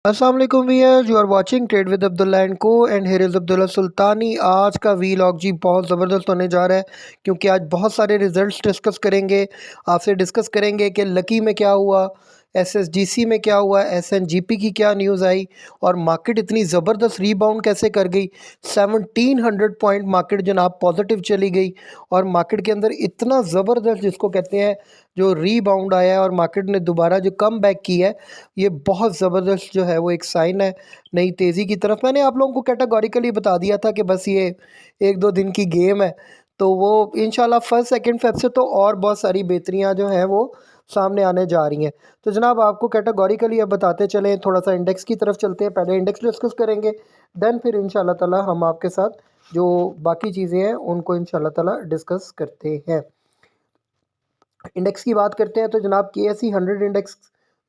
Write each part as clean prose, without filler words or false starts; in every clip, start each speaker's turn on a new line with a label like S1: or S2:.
S1: अस्सलाम वालेकुम viewers, you are watching trade with Abdullah and co and here is Abdullah Sultani. आज का वीलॉग जी बहुत ज़बरदस्त होने जा रहा है क्योंकि आज बहुत सारे रिजल्ट्स डिस्कस करेंगे। आपसे डिस्कस करेंगे कि लकी में क्या हुआ, एसएसजीसी में क्या हुआ, एसएनजीपी की क्या न्यूज़ आई और मार्केट इतनी ज़बरदस्त रीबाउंड कैसे कर गई। 1700 पॉइंट मार्केट जनाब पॉजिटिव चली गई और मार्केट के अंदर इतना ज़बरदस्त जिसको कहते हैं जो रीबाउंड आया है और मार्केट ने दोबारा जो कम बैक की है, ये बहुत ज़बरदस्त जो है वो एक साइन है नई तेज़ी की तरफ। मैंने आप लोगों को कैटेगोरिकली बता दिया था कि बस ये 1-2 दिन की गेम है, तो वो इंशाल्लाह फर्स्ट सेकंड फेब से तो और बहुत सारी बेहतरियाँ जो हैं वो सामने आने जा रही हैं। तो जनाब आपको कैटेगोरिकली अब बताते चलें, थोड़ा-सा इंडेक्स की तरफ चलते हैं। पहले इंडेक्स डिस्कस करेंगे, देन फिर इंशाल्लाह ताला हम आपके साथ जो बाकी चीज़ें हैं उनको इंशाल्लाह ताला डिस्कस करते हैं। इंडेक्स की बात करते हैं तो जनाब केएसई 100 इंडेक्स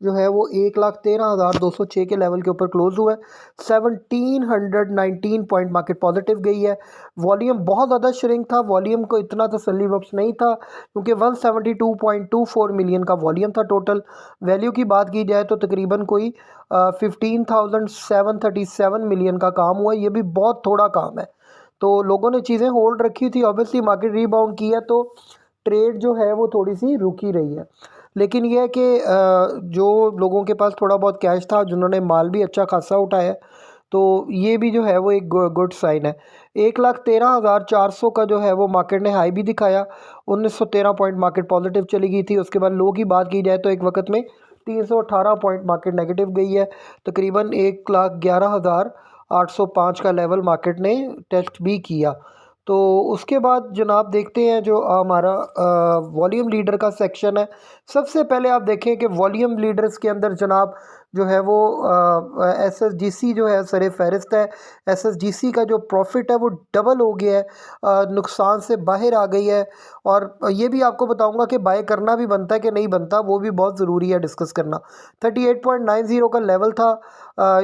S1: जो है वो 1,13,206 के लेवल के ऊपर क्लोज हुआ है। 1719 पॉइंट मार्केट पॉजिटिव गई है। वॉल्यूम बहुत ज़्यादा श्रिंक था, वॉल्यूम को इतना तसल्ली बख्श नहीं था क्योंकि 172.24 मिलियन का वॉल्यूम था टोटल। वैल्यू की बात की जाए तो तकरीबन कोई 15,737 मिलियन का काम हुआ। ये भी बहुत थोड़ा काम है, तो लोगों ने चीज़ें होल्ड रखी थी। ऑब्वियसली मार्केट रीबाउंड की है तो ट्रेड जो है वो थोड़ी-सी रुकी रही है। लेकिन ये है कि जो लोगों के पास थोड़ा बहुत कैश था, जिन्होंने माल भी अच्छा खासा उठाया, तो ये भी जो है वो एक गुड साइन है। 1,13,400 का जो है वो मार्केट ने हाई भी दिखाया। 1913 पॉइंट मार्केट पॉजिटिव चली गई थी। उसके बाद लो की बात की जाए तो एक वक़्त में 318 पॉइंट मार्केट नेगेटिव गई है। तकरीबन 1,11,805 का लेवल मार्केट ने टेस्ट भी किया। तो उसके बाद जनाब देखते हैं जो हमारा वॉल्यूम लीडर का सेक्शन है। सबसे पहले आप देखें कि वॉल्यूम लीडर्स के अंदर जनाब जो है वो एसएसजीसी जो है सरे फहरिस्त है। एसएसजीसी का जो प्रॉफिट है वो डबल हो गया है, नुकसान से बाहर आ गई है। और ये भी आपको बताऊंगा कि बाय करना भी बनता है कि नहीं बनता, वो भी बहुत ज़रूरी है डिस्कस करना। 38.90 का लेवल था,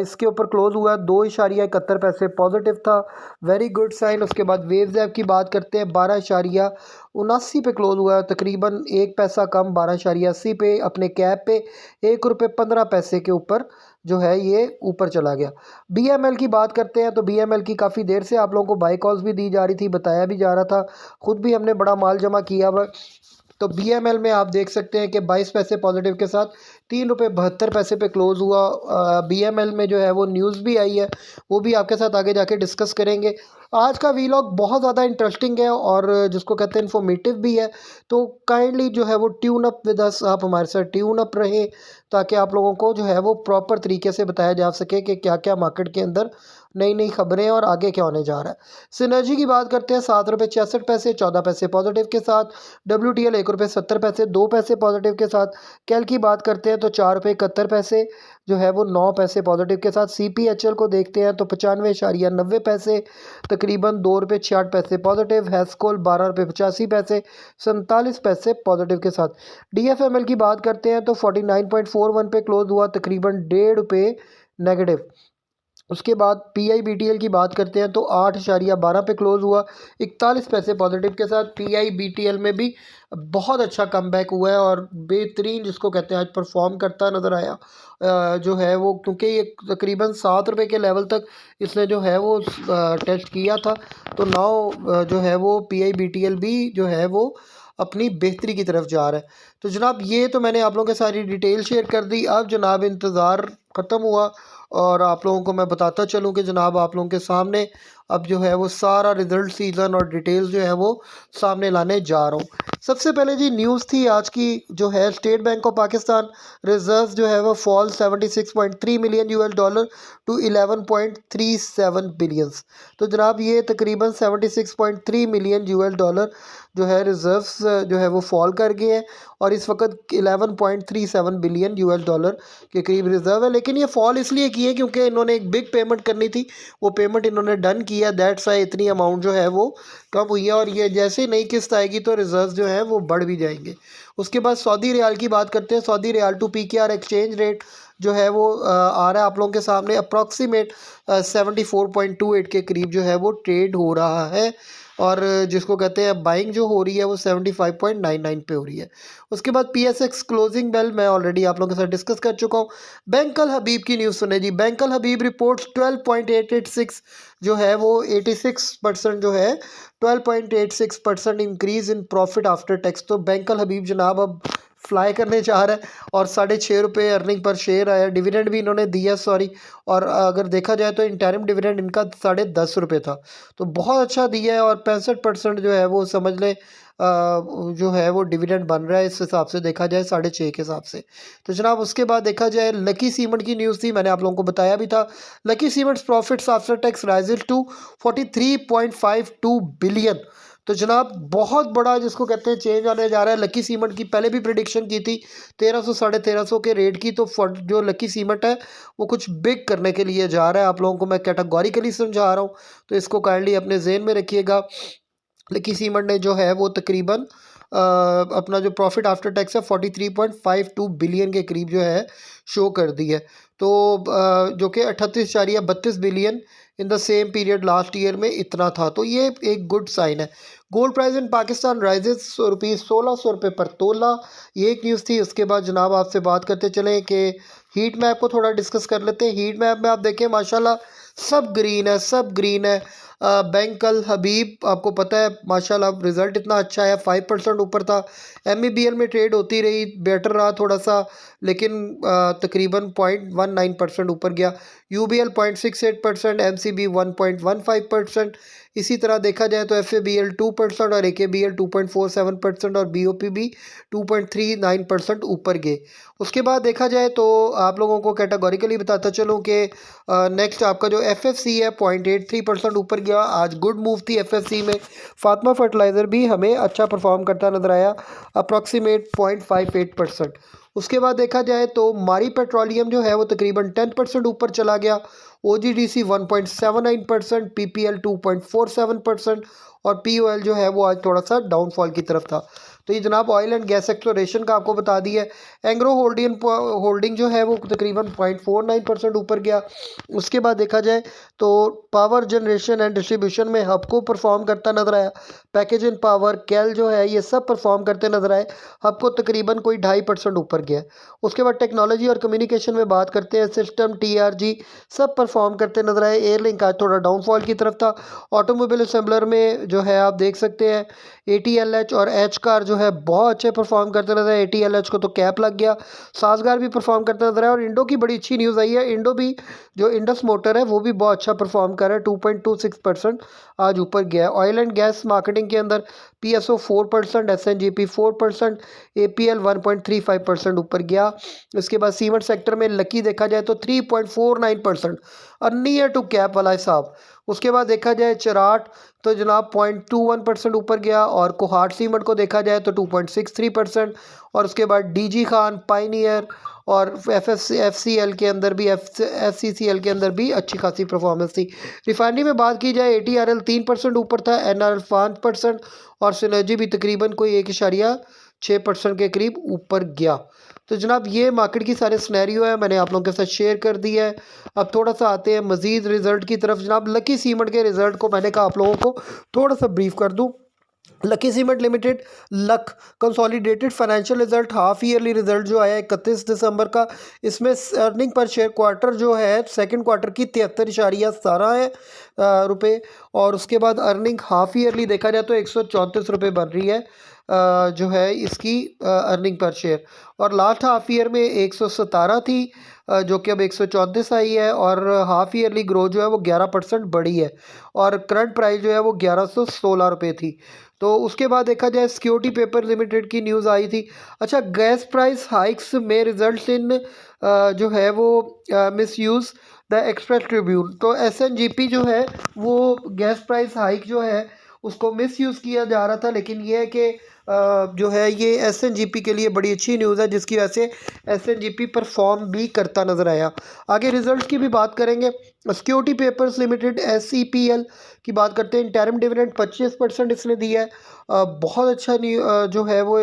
S1: इसके ऊपर क्लोज हुआ 2.71 पॉजिटिव था, वेरी गुड साइन। उसके बाद वेव्स ऐप की बात करते हैं, 12.79 पे क्लोज हुआ, तकरीबन 1 पैसा कम 12.80 पे अपने कैप पे 1 रुपये 15 पैसे के ऊपर जो है ये ऊपर चला गया। बीएमएल की बात करते हैं तो बीएमएल की काफ़ी देर से आप लोगों को बाय कॉल्स भी दी जा रही थी, बताया भी जा रहा था, खुद भी हमने बड़ा माल जमा किया हुआ। तो बीएमएल में आप देख सकते हैं कि 22 पैसे पॉजिटिव के साथ 3 रुपये 72 पैसे पे क्लोज हुआ। बीएमएल में जो है वो न्यूज़ भी आई है, वो भी आपके साथ आगे जाके डिस्कस करेंगे। आज का वीलॉग बहुत ज़्यादा इंटरेस्टिंग है और जिसको कहते हैं इन्फॉर्मेटिव भी है, तो काइंडली जो है वो ट्यून अप विद अस, आप हमारे साथ ट्यून अप रहें ताकि आप लोगों को जो है वो प्रॉपर तरीके से बताया जा सके कि क्या क्या मार्केट के अंदर नई नई खबरें और आगे क्या होने जा रहा है। सिनर्जी की बात करते हैं, 7 रुपये 66 पैसे 14 पैसे पॉजिटिव के साथ। WTL 1 रुपये 70 पैसे 2 पैसे पॉजिटिव के साथ। कैल की बात करते हैं तो 4 रुपये 71 पैसे जो है वो 9 पैसे पॉजिटिव के साथ। CPHL को देखते हैं तो 95.90 पैसे तकरीबन 2 रुपये 66 पैसे पॉजिटिव। हैस्कोल 12 रुपये 85 पैसे 47 पैसे पॉजिटिव के साथ। DFML की बात करते हैं तो 49.41 पे क्लोज हुआ, तकरीबन 1.5 रुपये नेगेटिव। उसके बाद PIBTL की बात करते हैं तो 8.12 पे क्लोज हुआ, 41 पैसे पॉजिटिव के साथ। PIBTL में भी बहुत अच्छा कमबैक हुआ है और बेहतरीन जिसको कहते हैं आज परफॉर्म करता नज़र आया। जो है वो क्योंकि ये तकरीबन 7 रुपये के लेवल तक इसने जो है वो टेस्ट किया था, तो नाउ जो है वो PIBTL भी जो है वो अपनी बेहतरी की तरफ जा रहा है। तो जनाब ये तो मैंने आप लोगों के सारी डिटेल शेयर कर दी। अब जनाब इंतज़ार ख़त्म हुआ और आप लोगों को मैं बताता चलूँ कि जनाब आप लोगों के सामने अब जो है वो सारा रिज़ल्ट सीज़न और डिटेल्स जो है वो सामने लाने जा रहा हूँ। सबसे पहले जी न्यूज़ थी आज की जो है, state bank of Pakistan reserve जो है वो फॉल 76.3 मिलियन $, टू 11.37 बिलियंस। तो जनाब ये तकरीबन 76.3 मिलियन $, जो है रिजर्व्स जो है वो फॉल कर गए हैं और इस वक्त 11.37 बिलियन $, के करीब रिजर्व है। लेकिन ये फॉल इसलिए की है क्योंकि इन्होंने एक बिग पेमेंट करनी थी, वो पेमेंट इन्होंने डन किया, दैट्स वाई इतनी अमाउंट जो है वो कम हुई है। और ये जैसे नई किस्त आएगी तो रिजर्व जो है वो बढ़ भी जाएंगे। उसके बाद सऊदी रियाल की बात करते हैं। Saudi riyal to PKR exchange rate जो है वो आ रहा है आप लोगों के सामने अप्रॉक्सीमेट 74.28 के करीब जो है वो ट्रेड हो रहा है। और जिसको कहते हैं बाइंग जो हो रही है वो 75.99 पे हो रही है। उसके बाद PSX क्लोजिंग बेल मैं ऑलरेडी आप लोगों के साथ डिस्कस कर चुका हूँ। बैंक अल हबीब की न्यूज़ सुने जी। बैंक अल हबीब रिपोर्ट्स 12.886 जो है वो 86% जो है 12.86% increase in profit after tax. तो बैंक अल हबीब जनाब अब फ्लाई करने जा रहा है और ₹6.5 अर्निंग पर शेयर आया। डिविडेंड भी इन्होंने दिया सॉरी। और अगर देखा जाए तो इंटरिम डिविडेंड इनका ₹10.5 था, तो बहुत अच्छा दिया है। और 65% जो है वो समझ लें जो है वो डिविडेंड बन रहा है इस हिसाब से देखा जाए 6.5 के हिसाब से। तो जनाब उसके बाद देखा जाए लकी सीमेंट की न्यूज़ थी, मैंने आप लोगों को बताया भी था। Lucky cements profits after tax rises to 43.52 billion. तो जनाब बहुत बड़ा जिसको कहते हैं चेंज आने जा रहा है। लकी सीमेंट की पहले भी प्रिडिक्शन की थी 1300 1350 के रेट की। तो जो लकी सीमेंट है वो कुछ बिग करने के लिए जा रहा है। आप लोगों को मैं कैटेगोरिकली समझा रहा हूँ, तो इसको काइंडली अपने जेहन में रखिएगा। लकी सीमेंट ने जो है वो तकरीबन अपना जो प्रॉफिट आफ्टर टैक्स है 43.52 बिलियन के करीब जो है शो कर दी है। तो जो कि 38.32 billion in the same period last year में इतना था। तो ये एक गुड साइन है। Gold price in Pakistan rises ₹1600 पर तोला, ये एक न्यूज़ थी। उसके बाद जनाब आपसे बात करते चलें कि हीट मैप को थोड़ा डिस्कस कर लेते हैं। हीट मैप में आप देखें माशाल्लाह सब ग्रीन है, सब ग्रीन है। बैंक अल हबीब आपको पता है माशाल्लाह रिज़ल्ट इतना अच्छा है, 5% ऊपर था। MEBL में ट्रेड होती रही, बेटर रहा थोड़ा सा, लेकिन तकरीबन 0.19% ऊपर गया। UBL 0.68%, MCB 1.15%। इसी तरह देखा जाए तो FABL 2% और AKBL 2.47% और BOP भी 2.39% ऊपर गए। उसके बाद देखा जाए तो आप लोगों को कैटेगोरिकली बताता चलूँ कि नेक्स्ट आपका जो FFC है 0.83% ऊपर गया। आज गुड मूव थी FFC में। फातिमा फर्टिलाइज़र भी हमें अच्छा परफॉर्म करता नज़र आया, अप्रॉक्सीमेट 0.58%। उसके बाद देखा जाए तो मारी पेट्रोलियम जो है वो तकरीबन 10% ऊपर चला गया। OGDC 1.79%, PPL 2.47% और POL जो है वो आज थोड़ा सा डाउनफॉल की तरफ था। तो ये जनाब ऑयल एंड गैस एक्सप्लोरेशन का आपको बता दिया है। एंग्रो होल्डिंग जो है वो तकरीबन 0.49% ऊपर गया। उसके बाद देखा जाए तो पावर जनरेशन एंड डिस्ट्रीब्यूशन में हबको परफॉर्म करता नजर आया। पैकेज इन पावर कैल जो है ये सब परफॉर्म करते नजर आए। हबको तकरीबन कोई 2.5% ऊपर गया। उसके बाद टेक्नोलॉजी और कम्युनिकेशन में बात करते हैं, सिस्टम TRG सब परफॉर्म करते नजर आए। एयरलिंक आज थोड़ा डाउनफॉल की तरफ था। ऑटोमोबाइल असेंबलर में जो है आप देख सकते हैं ATLH और एच कार जो है बहुत अच्छे परफॉर्म करते नजर आए। ATLH को तो कैप लग गया। साजगार भी परफॉर्म करते नजर आया। और इंडो की बड़ी अच्छी न्यूज़ आई है। इंडो भी जो इंडस मोटर है वो भी बहुत अच्छा परफॉर्म कर रहा है, 2.26% आज ऊपर गया है। ऑयल एंड गैस मार्केटिंग के अंदर PSO 4%, SNGP 4%, APL 1.35% ऊपर गया। इसके बाद सीमेंट सेक्टर में लकी देखा जाए तो 3.49% और नियर टू कैप वाला हिसाब। उसके बाद देखा जाए चराट तो जनाब 0.21% ऊपर गया। और कोहाट सीमेंट को देखा जाए तो 2.63%। और उसके बाद DG खान, पाइनियर और FCL के अंदर भी FCCL के अंदर भी अच्छी खासी परफॉर्मेंस थी। रिफाइनरी में बात की जाए ATRL 3% ऊपर था, NRL 5% और सिनर्जी भी तकरीबन कोई 1.6% के करीब ऊपर गया। तो जनाब ये मार्केट की सारे स्नैरियो है, मैंने आप लोगों के साथ शेयर कर दिया है। अब थोड़ा सा आते हैं मज़ीद रिज़ल्ट की तरफ। जनाब लकी सीमेंट के रिज़ल्ट को मैंने कहा आप लोगों को थोड़ा सा ब्रीफ कर दूँ। Lucky cement limited luck consolidated financial result half yearly result जो आया 31 दिसंबर का, इसमें अर्निंग पर शेयर क्वार्टर जो है सेकंड क्वार्टर की 73.17 है रुपये। और उसके बाद अर्निंग हाफ ईयरली देखा जाए तो 134 रुपये बन रही है जो है इसकी अर्निंग पर शेयर। और लास्ट हाफ ईयर में 117 थी जो कि अब 134 आई है। और हाफ ईयरली ग्रोथ जो है वो 11% बढ़ी है। और करंट प्राइस जो है वो 1116 रुपये थी। तो उसके बाद देखा जाए सिक्योरिटी पेपर लिमिटेड की न्यूज़ आई थी। अच्छा, गैस प्राइस हाइक्स में रिजल्ट इन जो है वो miss use the express Tribune. तो SNGP जो है वो गैस प्राइस हाइक जो है उसको मिस यूज़ किया जा रहा था, लेकिन ये है कि जो है ये SNGP के लिए बड़ी अच्छी न्यूज़ है, जिसकी वजह से SNGP परफॉर्म भी करता नज़र आया। आगे रिजल्ट की भी बात करेंगे। सिक्योरिटी पेपर्स लिमिटेड SEPL की बात करते हैं, इंटरिम डिविडेंड 25% इसने दिया है। बहुत अच्छा जो है वो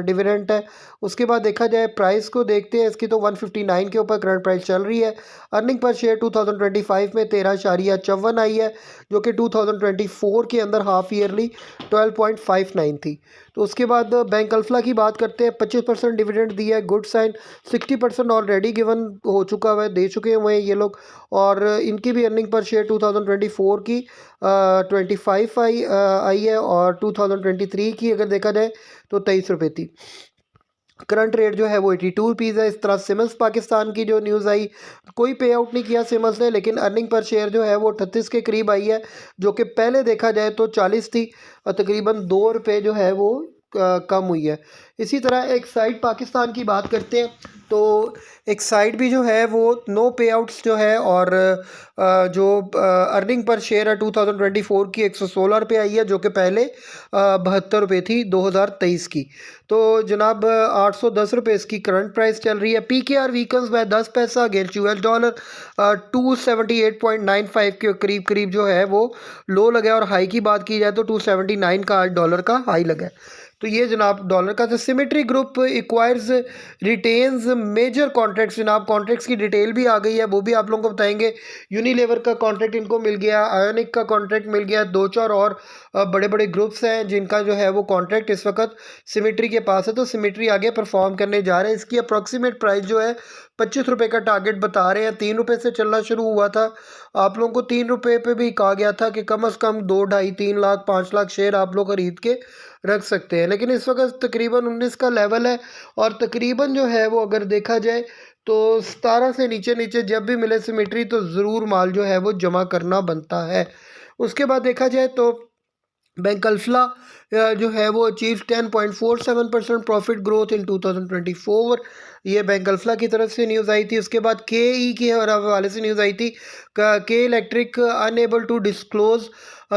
S1: डिविडेंड है। उसके बाद देखा जाए प्राइस को देखते हैं इसकी, तो 159 के ऊपर करंट प्राइस चल रही है। अर्निंग पर शेयर 2025 में 13.54 आई है, जो कि 2024 के अंदर हाफ ईयरली 12.59 थी। तो उसके बाद बैंक अल्फला की बात करते हैं, 25% डिविडेंड दिया है, गुड साइन। 60% ऑलरेडी गिवन हो चुका है, दे चुके हुए हैं ये लोग। और इनकी भी अर्निंग पर शेयर 2024 की 25 आई है, और 2023 की अगर देखा जाए तो 23 रुपये थी। करंट रेट जो है वो 82 रुपीज़ है। इस तरह सिमल्स पाकिस्तान की जो न्यूज़ आई, कोई पे आउट नहीं किया सिमल्स ने, लेकिन अर्निंग पर शेयर जो है वो 38 के करीब आई है, जो कि पहले देखा जाए तो 40 थी, और तकरीबन 2 रुपये जो है वो कम हुई है। इसी तरह एक साइड पाकिस्तान की बात करते हैं, तो एक साइड भी जो है वो नो पे आउट्स जो है, और जो अर्निंग पर शेयर है 2024 की 116 रुपये आई है, जो कि पहले 72 रुपये थी 2023 की। तो जनाब 810 रुपये इसकी करंट प्राइस चल रही है। PKR वीकन्स बाय 10 पैसा अगेंस्ट $, 278.95 के करीब करीब जो है वो लो लगा है, और हाई की बात की जाए तो 279 का डॉलर का हाई लगा है। तो ये जनाब डॉलर का। तो symmetry group acquires retains major contracts, जनाब कॉन्ट्रैक्ट्स की डिटेल भी आ गई है, वो भी आप लोगों को बताएंगे। यूनिलेवर का कॉन्ट्रैक्ट इनको मिल गया, आयोनिक का कॉन्ट्रैक्ट मिल गया, 2-4 और बड़े बड़े ग्रुप्स हैं जिनका जो है वो कॉन्ट्रैक्ट इस वक्त सिमेट्री के पास है। तो सिमेट्री आगे परफॉर्म करने जा रहे हैं। इसकी अप्रॉक्सीमेट प्राइस जो है 25 रुपये का टारगेट बता रहे हैं। 3 रुपये से चलना शुरू हुआ था। आप लोगों को 3 रुपये पे भी कहा गया था कि कम से कम 2, ढाई, 3 लाख, 5 लाख शेयर आप लोग खरीद के रख सकते हैं, लेकिन इस वक्त तकरीबन 19 का लेवल है, और तकरीबन जो है वो अगर देखा जाए तो 17 से नीचे नीचे जब भी मिले सिमेट्री तो ज़रूर माल जो है वो जमा करना बनता है। उसके बाद देखा जाए तो बैंक अल्फला जो है वो अचीव 10.47% प्रॉफिट ग्रोथ इन 2024। ये बैंक अल्फला की तरफ से न्यूज़ आई थी। उसके बाद KE के हवाले से न्यूज़ आई थी, के electric unable to disclose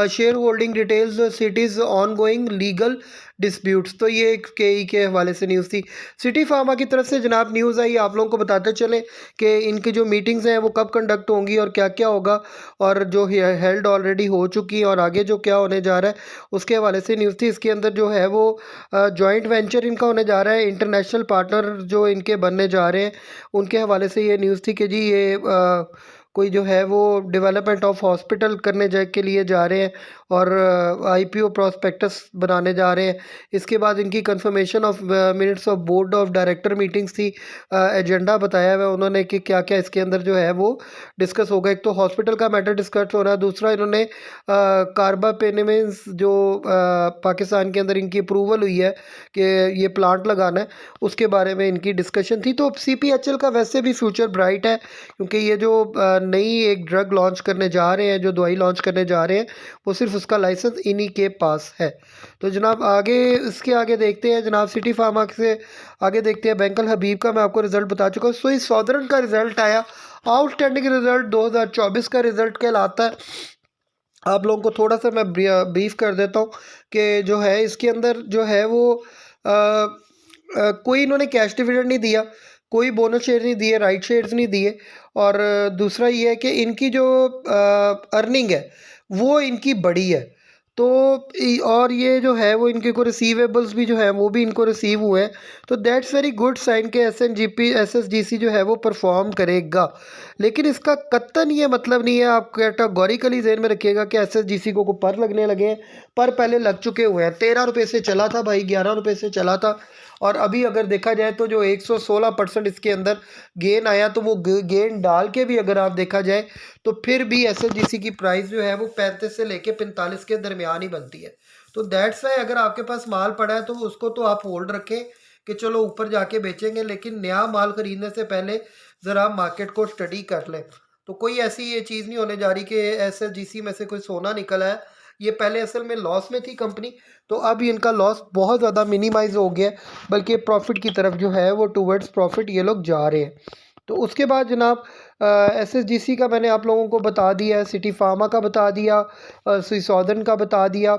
S1: shareholding details cites ongoing legal disputes. तो ये KE के हवाले से न्यूज़ थी। सिटी फार्मा की तरफ से जनाब न्यूज़ आई, आप लोगों को बताते चले कि इनकी जो मीटिंग्स हैं वो कब कंडक्ट होंगी और क्या क्या होगा, और जो हेल्ड ऑलरेडी हो चुकी है और आगे जो क्या होने जा रहा है उसके हवाले से न्यूज़ थी। इसके अंदर जो है वो जॉइंट वेंचर इनका होने जा रहा है, इंटरनेशनल पार्टनर जो इनके बनने जा रहे हैं उनके हवाले से ये न्यूज़ थी कि जी ये कोई जो है वो डेवलपमेंट ऑफ हॉस्पिटल करने के लिए जा रहे हैं, और IPO प्रॉस्पेक्टस बनाने जा रहे हैं। इसके बाद इनकी confirmation of minutes of board of director meetings थी, एजेंडा बताया हुआ उन्होंने कि क्या क्या इसके अंदर जो है वो डिस्कस होगा। एक तो हॉस्पिटल का मैटर डिस्कस हो रहा है, दूसरा इन्होंने कार्बापेनेमेंस जो पाकिस्तान के अंदर इनकी अप्रूवल हुई है कि ये प्लांट लगाना है, उसके बारे में इनकी डिस्कशन थी। तो CPHL का वैसे भी फ्यूचर ब्राइट है, क्योंकि ये जो नई एक ड्रग लॉन्च करने जा रहे हैं, जो दवाई लॉन्च करने जा रहे हैं, वो सिर्फ उसका लाइसेंस इन्हीं के पास है। तो जनाब आगे इसके आगे देखते हैं, जनाब सिटी फार्मा से आगे देखते हैं। बैंकल हबीब का मैं आपको रिज़ल्ट बता चुका हूँ। स्विस सॉदर्न का रिज़ल्ट आया, आउटस्टैंडिंग रिज़ल्ट 2024 का रिज़ल्ट कहलाता है। आप लोगों को थोड़ा सा मैं ब्रीफ कर देता हूँ कि जो है इसके अंदर जो है वो कोई इन्होंने कैश डिविडेंड नहीं दिया, कोई बोनस शेयर नहीं दिए, राइट शेयर्स नहीं दिए, और दूसरा ये है कि इनकी जो अर्निंग है वो इनकी बड़ी है। तो और ये जो है वो इनके को रिसीवेबल्स भी जो है वो भी इनको रिसीव हुए हैं। तो दैट्स वेरी गुड साइन के SSGC जो है वो परफॉर्म करेगा। लेकिन इसका कत्तन ये मतलब नहीं है, आप कैटेगोरिकली ज़हन में रखिएगा कि SSGC को पर लगने लगे हैं। पर पहले लग चुके हुए हैं। 13 रुपये से चला था भाई, 11 रुपये से चला था, और अभी अगर देखा जाए तो जो 116% इसके अंदर गेन आया, तो वो गेन डाल के भी अगर आप देखा जाए तो फिर भी SSGC की प्राइस जो है वो 35 से लेके 45 के दरमियान ही बनती है। तो दैट्स वाई अगर आपके पास माल पड़ा है तो उसको तो आप होल्ड रखें कि चलो ऊपर जाके बेचेंगे, लेकिन नया माल खरीदने से पहले ज़रा मार्केट को स्टडी कर लें। तो कोई ऐसी ये चीज़ नहीं होने जा रही कि SSGC में से कोई सोना निकला है। ये पहले असल में लॉस में थी कंपनी, तो अब इनका लॉस बहुत ज़्यादा मिनिमाइज हो गया, बल्कि प्रॉफिट की तरफ जो है वो टूवर्ड्स प्रॉफिट ये लोग जा रहे हैं। तो उसके बाद जनाब SSGC का मैंने आप लोगों को बता दिया, सिटी फार्मा का बता दिया, स्विसॉर्डन का बता दिया।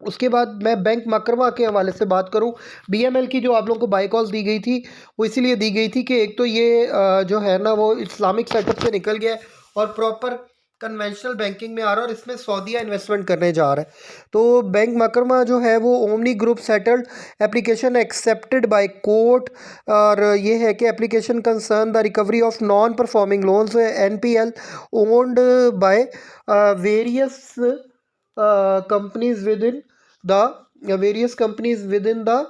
S1: उसके बाद मैं बैंक मकरमा के हवाले से बात करूं, BML की जो आप लोगों को बाई कॉल्स दी गई थी वो इसीलिए दी गई थी कि एक तो ये जो है ना वो इस्लामिक सेटअप से निकल गया है, और प्रॉपर कन्वेंशनल बैंकिंग में आ रहा है और इसमें सऊदीया इन्वेस्टमेंट करने जा रहा है। तो बैंक मकरमा जो है वो omni group settled application accepted by court, और ये है कि application concern the recovery of non performing loans NPL owned by various companies with in the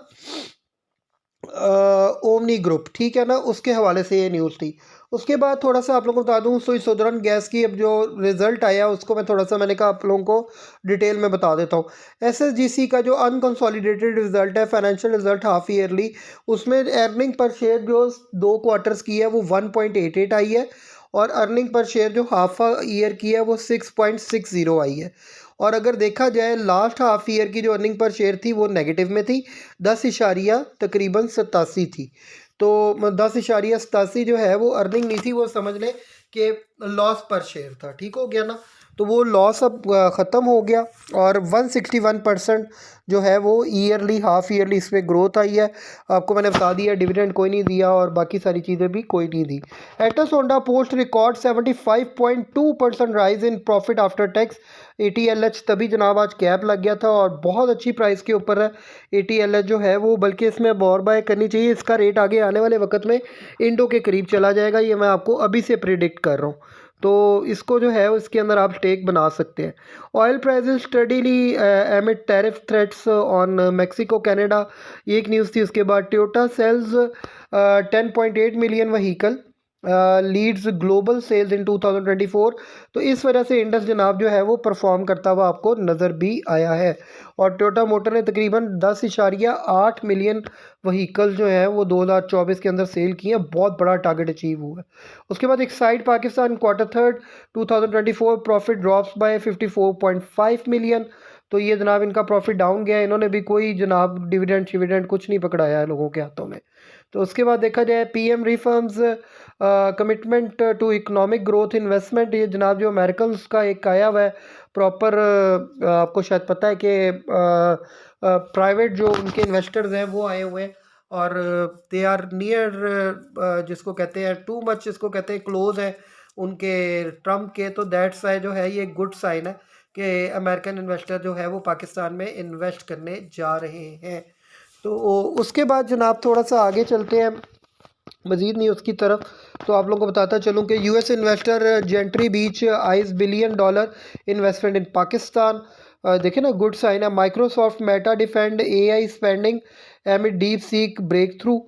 S1: omni group, ठीक है ना। उसके हवाले से ये न्यूज़ थी। उसके बाद थोड़ा सा आप लोगों को बता दूं सुदर्शन गैस की अब जो रिज़ल्ट आया उसको मैं थोड़ा सा, मैंने कहा आप लोगों को डिटेल में बता देता हूँ। SSGC का जो अनकंसोलिडेटेड रिजल्ट है, फाइनेंशियल रिजल्ट हाफ ईयरली, उसमें अर्निंग पर शेयर जो 2 क्वार्टर्स की है वो 1.88 आई है, और अर्निंग पर शेयर जो हाफ ईयर की है वो 6.60 आई है। और अगर देखा जाए लास्ट हाफ ईयर की जो अर्निंग पर शेयर थी वो नेगेटिव में थी, 10.87 थी। तो 10.87 जो है वो अर्निंग नहीं थी, वो समझ लें कि लॉस पर शेयर था, ठीक हो गया ना। तो वो लॉस अब ख़त्म हो गया, और 161% जो है वो ईयरली हाफ ईयरली इसमें ग्रोथ आई है। आपको मैंने बता दिया डिविडेंड कोई नहीं दिया और बाकी सारी चीज़ें भी कोई नहीं दी। एटस Honda post record 75.2% rise in profit after tax. ATLH तभी जनाब आज कैप लग गया था और बहुत अच्छी प्राइस के ऊपर है ATLH जो है वो, बल्कि इसमें अब और बाय करनी चाहिए। इसका रेट आगे आने वाले वक्त में इंडो के करीब चला जाएगा, ये मैं आपको अभी से प्रिडिक्ट कर रहा हूँ। तो इसको जो है इसके अंदर आप स्टेक बना सकते हैं। Oil prices steadily amid tariff threats on Mexico Canada, ये एक न्यूज़ थी। उसके बाद Toyota sales 10.8 million vehicle leads global sales in 2024। तो इस वजह से इंडस जनाब जो है वो परफॉर्म करता हुआ आपको नज़र भी आया है। और टोयोटा मोटर ने तकरीबन 10.8 मिलियन व्हीकल जो है वो 2024 के अंदर सेल किए हैं, बहुत बड़ा टारगेट अचीव हुआ है। उसके बाद एक side Pakistan Q3 2024 profit drops by 54.5 million. तो ये जनाब इनका प्रॉफिट डाउन गया है, इन्होंने भी कोई जनाब डिविडेंड कुछ नहीं पकड़ाया है लोगों के हाथों में। तो उसके बाद देखा जाए PM reforms commitment to economic growth investment, ये जनाब जो अमेरिकन का एक आया हुआ है प्रॉपर, आपको शायद पता है कि प्राइवेट जो उनके इन्वेस्टर्स हैं वो आए हुए हैं और दे आर नियर, जिसको कहते हैं टू मच, जिसको कहते हैं क्लोज है उनके ट्रम्प के। तो दैट्स वाई जो है ये गुड साइन है कि अमेरिकन इन्वेस्टर जो है वो पाकिस्तान में इन्वेस्ट करने जा रहे हैं। तो उसके बाद जनाब थोड़ा सा आगे चलते हैं मज़ीद न्यूज़ की तरफ। तो आप लोगों को बताता चलूँ कि US investor Gentry Beach $1 billion investment in Pakistan. देखें ना, गुड साइन है। Microsoft Meta defend AI spending amid DeepSeek breakthrough.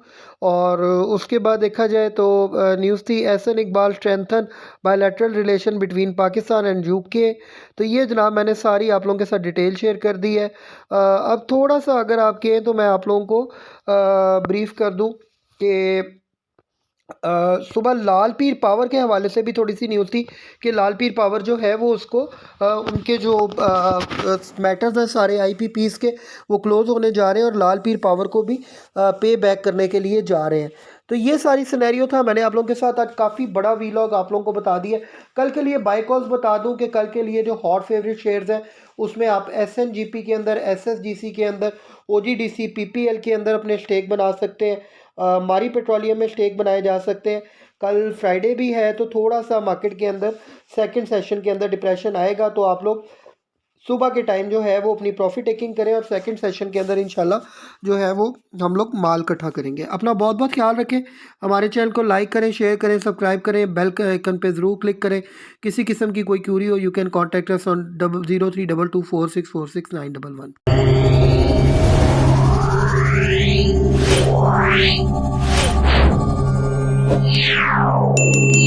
S1: और उसके बाद देखा जाए तो न्यूज़ थी Ahsan Iqbal strengthen bilateral relation between Pakistan and UK। तो ये जनाब मैंने सारी आप लोगों के साथ डिटेल शेयर कर दी है। अब थोड़ा सा अगर आप कहें तो मैं आप लोगों को ब्रीफ कर दूं कि सुबह लाल पीर पावर के हवाले से भी थोड़ी सी न्यूज़ थी कि लाल पीर पावर जो है वो उसको उनके जो मैटर्स हैं सारे IPPs के वो क्लोज़ होने जा रहे हैं और लाल पीर पावर को भी पे बैक करने के लिए जा रहे हैं। तो ये सारी सिनेरियो था, मैंने आप लोगों के साथ आज काफ़ी बड़ा वीलॉग आप लोगों को बता दिया। कल के लिए बाय कॉल्स बता दूं कि कल के लिए जो हॉट फेवरेट शेयर्स हैं उसमें आप SNGP के अंदर, SSGC के अंदर, OGDC PPL के अंदर अपने स्टेक बना सकते हैं। मारी पेट्रोलियम में स्टेक बनाए जा सकते हैं। कल फ्राइडे भी है तो थोड़ा सा मार्केट के अंदर सेकंड सेशन के अंदर डिप्रेशन आएगा, तो आप लोग सुबह के टाइम जो है वो अपनी प्रॉफिट टेकिंग करें और सेकंड सेशन के अंदर इंशाल्लाह जो है वो हम लोग माल इकट्ठा करेंगे। अपना बहुत बहुत ख्याल रखें। हमारे चैनल को लाइक करें, शेयर करें, सब्सक्राइब करें, बेल के आइकन पे ज़रूर क्लिक करें। किसी किस्म की कोई क्यूरी हो you can contact us on 0322464691।